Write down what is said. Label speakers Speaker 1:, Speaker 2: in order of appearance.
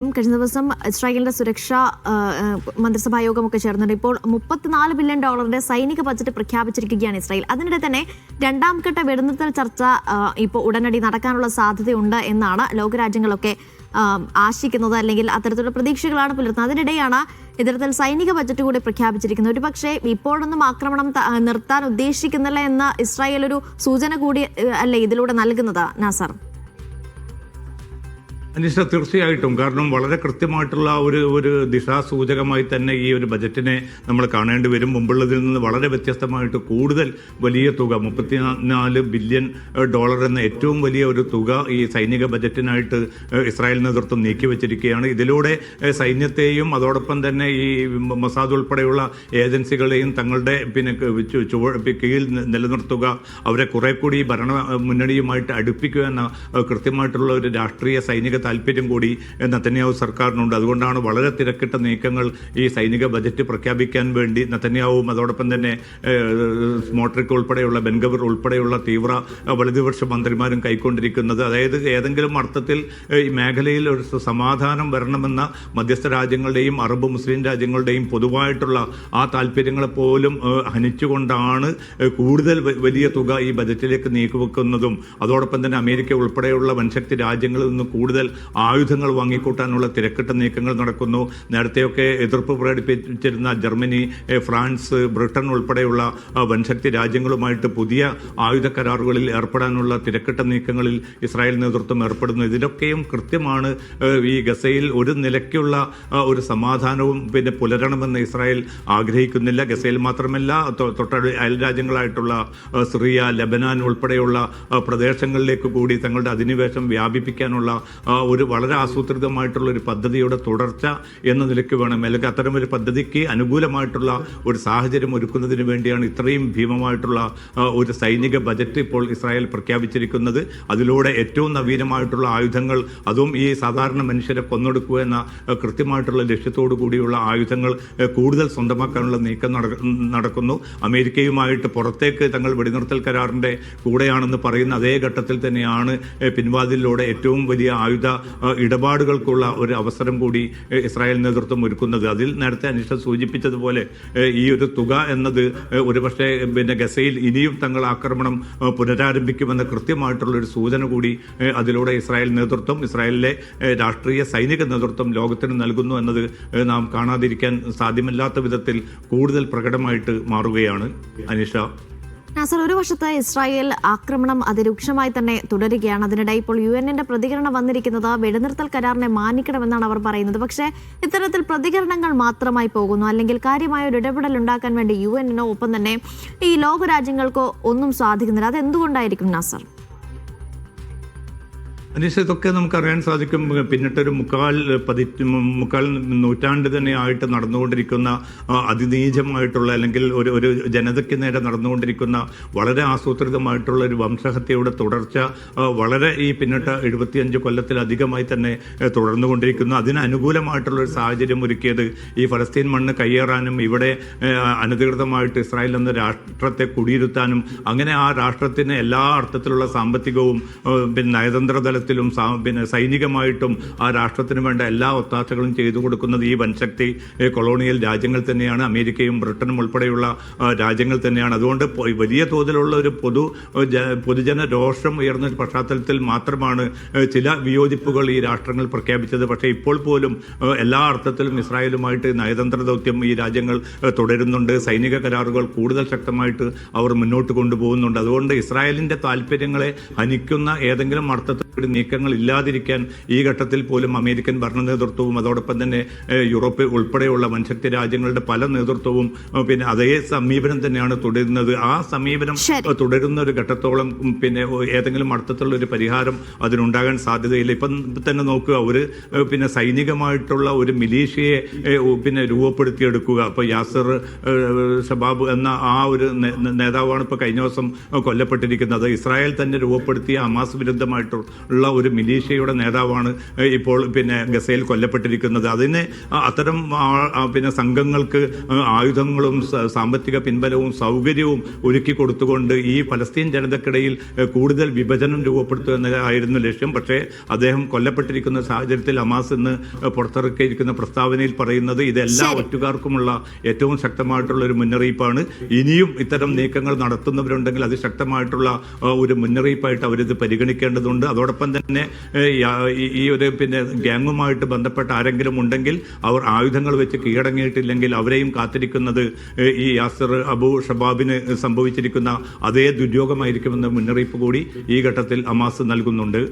Speaker 1: കഴിഞ്ഞ ദിവസം ഇസ്രായേലിന്റെ സുരക്ഷാ മന്ത്രിസഭാ യോഗമൊക്കെ ചേർന്നിട്ട് ഇപ്പോൾ $34 ബില്യൺ സൈനിക ബജറ്റ് പ്രഖ്യാപിച്ചിരിക്കുകയാണ് ഇസ്രായേൽ. അതിനിടെ തന്നെ രണ്ടാം ഘട്ട വെടിനിർത്തൽ ചർച്ച ഇപ്പോൾ ഉടനടി നടക്കാനുള്ള സാധ്യതയുണ്ട് എന്നാണ് ലോകരാജ്യങ്ങളൊക്കെ ആശിക്കുന്നത്, അല്ലെങ്കിൽ അത്തരത്തിലുള്ള പ്രതീക്ഷകളാണ് പുലർത്തുന്നത്. അതിനിടെയാണ് ഇത്തരത്തിൽ സൈനിക ബജറ്റ് കൂടി പ്രഖ്യാപിച്ചിരിക്കുന്നത്. ഒരുപക്ഷെ ഇപ്പോഴൊന്നും ആക്രമണം നിർത്താൻ ഉദ്ദേശിക്കുന്നില്ല എന്ന ഇസ്രായേൽ ഒരു സൂചന കൂടി അല്ലേ ഇതിലൂടെ നൽകുന്നത് നാസർ?
Speaker 2: അനിഷ, തീർച്ചയായിട്ടും. കാരണം വളരെ കൃത്യമായിട്ടുള്ള ഒരു ദിശാസൂചകമായി തന്നെ ഈ ഒരു ബജറ്റിനെ നമ്മൾ കാണേണ്ടി വരും. മുമ്പുള്ളതിൽ നിന്ന് വളരെ വ്യത്യസ്തമായിട്ട് കൂടുതൽ വലിയ തുക $34 ബില്യൺ എന്ന ഏറ്റവും വലിയ ഒരു തുക ഈ സൈനിക ബജറ്റിനായിട്ട് ഇസ്രായേൽ നേതൃത്വം നീക്കിവെച്ചിരിക്കുകയാണ്. ഇതിലൂടെ സൈന്യത്തെയും അതോടൊപ്പം തന്നെ ഈ മൊസാദ് ഉൾപ്പെടെയുള്ള ഏജൻസികളെയും തങ്ങളുടെ കീഴിൽ നിലനിർത്തുക, അവരെ കുറെ കൂടി ഭരണ മുന്നണിയുമായിട്ട് അടുപ്പിക്കുക എന്ന കൃത്യമായിട്ടുള്ള ഒരു രാഷ്ട്രീയ സൈനിക താല്പര്യം കൂടി നെതന്യാഹു സർക്കാരിനുണ്ട്. അതുകൊണ്ടാണ് വളരെ തിരക്കിട്ട നീക്കങ്ങൾ ഈ സൈനിക ബജറ്റ് പ്രഖ്യാപിക്കാൻ വേണ്ടി നെതന്യാഹുവും അതോടൊപ്പം തന്നെ സ്മോട്രിക് ഉൾപ്പെടെയുള്ള ബെൻഗവർ ഉൾപ്പെടെയുള്ള തീവ്ര വലതുപക്ഷ മന്ത്രിമാരും കൈക്കൊണ്ടിരിക്കുന്നത്. അതായത് ഏതെങ്കിലും അർത്ഥത്തിൽ ഈ മേഖലയിൽ ഒരു സമാധാനം വരണമെന്ന മധ്യസ്ഥ രാജ്യങ്ങളുടെയും അറബ് മുസ്ലിം രാജ്യങ്ങളുടെയും പൊതുവായിട്ടുള്ള ആ താല്പര്യങ്ങളെ പോലും ഹനിച്ചുകൊണ്ടാണ് കൂടുതൽ വലിയ തുക ഈ ബജറ്റിലേക്ക് നീക്കിവെക്കുന്നതും അതോടൊപ്പം തന്നെ അമേരിക്ക ഉൾപ്പെടെയുള്ള വൻശക്തി രാജ്യങ്ങളിൽ നിന്ന് കൂടുതൽ ആയുധങ്ങൾ വാങ്ങിക്കൂട്ടാനുള്ള തിരക്കിട്ട നീക്കങ്ങൾ നടക്കുന്നു. നേരത്തെയൊക്കെ എതിർപ്പ് പ്രകടിപ്പിച്ചിരുന്ന ജർമ്മനി, ഫ്രാൻസ്, ബ്രിട്ടൻ ഉൾപ്പെടെയുള്ള വൻശക്തി രാജ്യങ്ങളുമായിട്ട് പുതിയ ആയുധ കരാറുകളിൽ ഏർപ്പെടാനുള്ള തിരക്കിട്ട നീക്കങ്ങളിൽ ഇസ്രായേൽ നേതൃത്വം ഏർപ്പെടുന്നു. ഇതിലൊക്കെയും കൃത്യമാണ് ഈ ഗസയിൽ ഒരു നിലയ്ക്കുള്ള ഒരു സമാധാനവും പുലരണമെന്ന് ഇസ്രായേൽ ആഗ്രഹിക്കുന്നില്ല. ഗസയിൽ മാത്രമല്ല, അയൽ രാജ്യങ്ങളായിട്ടുള്ള സിറിയ, ലെബനാൻ ഉൾപ്പെടെയുള്ള പ്രദേശങ്ങളിലേക്ക് കൂടി തങ്ങളുടെ അധിനിവേശം വ്യാപിപ്പിക്കാനുള്ള ഒരു വളരെ ആസൂത്രിതമായിട്ടുള്ള ഒരു പദ്ധതിയുടെ തുടർച്ച എന്ന നിലയ്ക്ക് വേണം, അല്ലെങ്കിൽ അത്തരം ഒരു പദ്ധതിക്ക് അനുകൂലമായിട്ടുള്ള ഒരു സാഹചര്യം ഒരുക്കുന്നതിന് വേണ്ടിയാണ് ഇത്രയും ഭീമമായിട്ടുള്ള ഒരു സൈനിക ബജറ്റ് ഇപ്പോൾ ഇസ്രായേൽ പ്രഖ്യാപിച്ചിരിക്കുന്നത്. അതിലൂടെ ഏറ്റവും നവീനമായിട്ടുള്ള ആയുധങ്ങൾ, അതും ഈ സാധാരണ മനുഷ്യരെ കൊന്നൊടുക്കുക എന്ന കൃത്യമായിട്ടുള്ള ലക്ഷ്യത്തോടു കൂടിയുള്ള ആയുധങ്ങൾ കൂടുതൽ സ്വന്തമാക്കാനുള്ള നീക്കം നടക്കുന്നു. അമേരിക്കയുമായിട്ട് പുറത്തേക്ക് തങ്ങൾ വെടിനിർത്തൽ കരാറിൻ്റെ കൂടെയാണെന്ന് പറയുന്ന അതേ ഘട്ടത്തിൽ തന്നെയാണ് പിൻവാതിലൂടെ ഏറ്റവും വലിയ ആയുധ ഇടപാടുകൾക്കുള്ള ഒരു അവസരം കൂടി ഇസ്രായേൽ നേതൃത്വം ഒരുക്കുന്നത്. അതിൽ നേരത്തെ അനിഷ സൂചിപ്പിച്ചതുപോലെ ഈ ഒരു തുക എന്നത് ഒരുപക്ഷെ ഗസയിൽ ഇനിയും തങ്ങൾ ആക്രമണം പുനരാരംഭിക്കുമെന്ന കൃത്യമായിട്ടുള്ള ഒരു സൂചന കൂടി അതിലൂടെ ഇസ്രായേലിലെ രാഷ്ട്രീയ സൈനിക നേതൃത്വം ലോകത്തിന് നൽകുന്നു എന്നത് നാം കാണാതിരിക്കാൻ സാധ്യമല്ലാത്ത വിധത്തിൽ കൂടുതൽ പ്രകടമായിട്ട് മാറുകയാണ് അനിഷ.
Speaker 1: നാസർ, ഒരു വശത്ത് ഇസ്രായേൽ ആക്രമണം അതിരൂക്ഷമായി തന്നെ തുടരുകയാണ്. അതിനിടെ ഇപ്പോൾ UN-ന്റെ പ്രതികരണം വന്നിരിക്കുന്നത് വെടിനിർത്തൽ കരാറിനെ മാനിക്കണമെന്നാണ് അവർ പറയുന്നത്. പക്ഷേ ഇത്തരത്തിൽ പ്രതികരണങ്ങൾ മാത്രമായി പോകുന്നു, അല്ലെങ്കിൽ കാര്യമായ ഒരു ഇടപെടൽ ഉണ്ടാക്കാൻ വേണ്ടി UN-നോ ഒപ്പം തന്നെ ഈ ലോകരാജ്യങ്ങൾക്കോ ഒന്നും സാധിക്കുന്നില്ല. അതെന്തുകൊണ്ടായിരിക്കും നാസർ?
Speaker 2: അനീഷ, ഇതൊക്കെ നമുക്കറിയാൻ സാധിക്കും. പിന്നിട്ടൊരു മുക്കാൽ നൂറ്റാണ്ട് തന്നെ ആയിട്ട് നടന്നുകൊണ്ടിരിക്കുന്ന അതിനീചമായിട്ടുള്ള, അല്ലെങ്കിൽ ഒരു ജനതയ്ക്ക് നേരെ നടന്നുകൊണ്ടിരിക്കുന്ന വളരെ ആസൂത്രിതമായിട്ടുള്ള ഒരു വംശഹത്യയുടെ തുടർച്ച വളരെ ഈ പിന്നിട്ട 75 കൊല്ലത്തിലധികമായി തന്നെ തുടർന്നുകൊണ്ടിരിക്കുന്നു. അതിന് അനുകൂലമായിട്ടുള്ള ഒരു സാഹചര്യം ഒരുക്കിയത് ഈ ഫലസ്തീൻ മണ്ണ് കയ്യേറാനും ഇവിടെ അനധികൃതമായിട്ട് ഇസ്രായേൽ എന്ന രാഷ്ട്രത്തെ കുടിയിരുത്താനും അങ്ങനെ ആ രാഷ്ട്രത്തിന് എല്ലാ അർത്ഥത്തിലുള്ള സാമ്പത്തികവും നയതന്ത്ര സൈനികമായിട്ടും ആ രാഷ്ട്രത്തിന് വേണ്ട എല്ലാ ഒത്താശകളും ചെയ്തു കൊടുക്കുന്നത് ഈ വൻശക്തി കൊളോണിയൽ രാജ്യങ്ങൾ തന്നെയാണ്. അമേരിക്കയും ബ്രിട്ടനും ഉൾപ്പെടെയുള്ള രാജ്യങ്ങൾ തന്നെയാണ്. അതുകൊണ്ട് വലിയ തോതിലുള്ള ഒരു പൊതുജന രോഷം ഉയർന്ന പശ്ചാത്തലത്തിൽ മാത്രമാണ് ചില വിയോജിപ്പുകൾ ഈ രാഷ്ട്രങ്ങൾ പ്രഖ്യാപിച്ചത്. പക്ഷേ ഇപ്പോൾ പോലും എല്ലാ അർത്ഥത്തിലും ഇസ്രായേലുമായിട്ട് നയതന്ത്ര ദൗത്യം ഈ രാജ്യങ്ങൾ തുടരുന്നുണ്ട്. സൈനിക കരാറുകൾ കൂടുതൽ ശക്തമായിട്ട് അവർ മുന്നോട്ട് കൊണ്ടുപോകുന്നുണ്ട്. അതുകൊണ്ട് ഇസ്രായേലിന്റെ താല്പര്യങ്ങളെ ഹനിക്കുന്ന ഏതെങ്കിലും അർത്ഥത്തിൽ നീക്കങ്ങൾ ഇല്ലാതിരിക്കാൻ ഈ ഘട്ടത്തിൽ പോലും അമേരിക്കൻ ഭരണ നേതൃത്വവും അതോടൊപ്പം തന്നെ യൂറോപ്പ് ഉൾപ്പെടെയുള്ള വൻശക്തി രാജ്യങ്ങളുടെ പല നേതൃത്വവും അതേ സമീപനം തന്നെയാണ് തുടരുന്നത്. ആ സമീപനം തുടരുന്ന ഒരു ഘട്ടത്തോളം ഏതെങ്കിലും അർത്ഥത്തിലുള്ള ഒരു പരിഹാരം അതിനുണ്ടാകാൻ സാധ്യതയില്ല. ഇപ്പം തന്നെ നോക്കുക, ഒരു സൈനികമായിട്ടുള്ള ഒരു മിലീഷ്യയെ രൂപപ്പെടുത്തിയെടുക്കുക. ഇപ്പോൾ യാസിർ ഷബാബ് എന്ന ആ ഒരു നേതാവാണ് ഇപ്പോൾ കഴിഞ്ഞ ദിവസം കൊല്ലപ്പെട്ടിരിക്കുന്നത്. ഇസ്രായേൽ തന്നെ രൂപപ്പെടുത്തിയ ഹമാസ് വിരുദ്ധമായിട്ടുള്ള ഉള്ള ഒരു മിലീഷ്യയുടെ നേതാവാണ് ഇപ്പോൾ പിന്നെ ഗസയിൽ കൊല്ലപ്പെട്ടിരിക്കുന്നത്. അതിന് അത്തരം പിന്നെ സംഘങ്ങൾക്ക് ആയുധങ്ങളും സാമ്പത്തിക പിൻബലവും സൗകര്യവും ഒരുക്കി കൊടുത്തുകൊണ്ട് ഈ പലസ്തീൻ ജനതയ്ക്കിടയിൽ കൂടുതൽ വിഭജനം രൂപപ്പെടുത്തുക എന്നതായിരുന്നു ലക്ഷ്യം. പക്ഷേ അദ്ദേഹം കൊല്ലപ്പെട്ടിരിക്കുന്ന സാഹചര്യത്തിൽ ഹമാസ് ഇന്ന് പുറത്തിറക്കിയിരിക്കുന്ന പ്രസ്താവനയിൽ പറയുന്നത് ഇതെല്ലാ ഒറ്റുകാർക്കുമുള്ള ഏറ്റവും ശക്തമായിട്ടുള്ള ഒരു മുന്നറിയിപ്പാണ്. ഇനിയും ഇത്തരം നീക്കങ്ങൾ നടത്തുന്നവരുണ്ടെങ്കിൽ അത് ശക്തമായിട്ടുള്ള ഒരു മുന്നറിയിപ്പായിട്ട് അവരിത് പരിഗണിക്കേണ്ടതുണ്ട്. അതോടൊപ്പം തന്നെ ഈ ഒരു പിന്നെ ഗ്യാങ്ങുമായിട്ട് ബന്ധപ്പെട്ട ആരെങ്കിലും ഉണ്ടെങ്കിൽ അവർ ആയുധങ്ങൾ വെച്ച് കീഴടങ്ങിയിട്ടില്ലെങ്കിൽ അവരെയും കാത്തിരിക്കുന്നത് ഈ യാസിർ അബു ഷബാബിന് സംഭവിച്ചിരിക്കുന്ന അതേ ദുര്യോഗമായിരിക്കുമെന്ന മുന്നറിയിപ്പ് കൂടി ഈ ഘട്ടത്തിൽ ഹമാസ് നൽകുന്നുണ്ട്.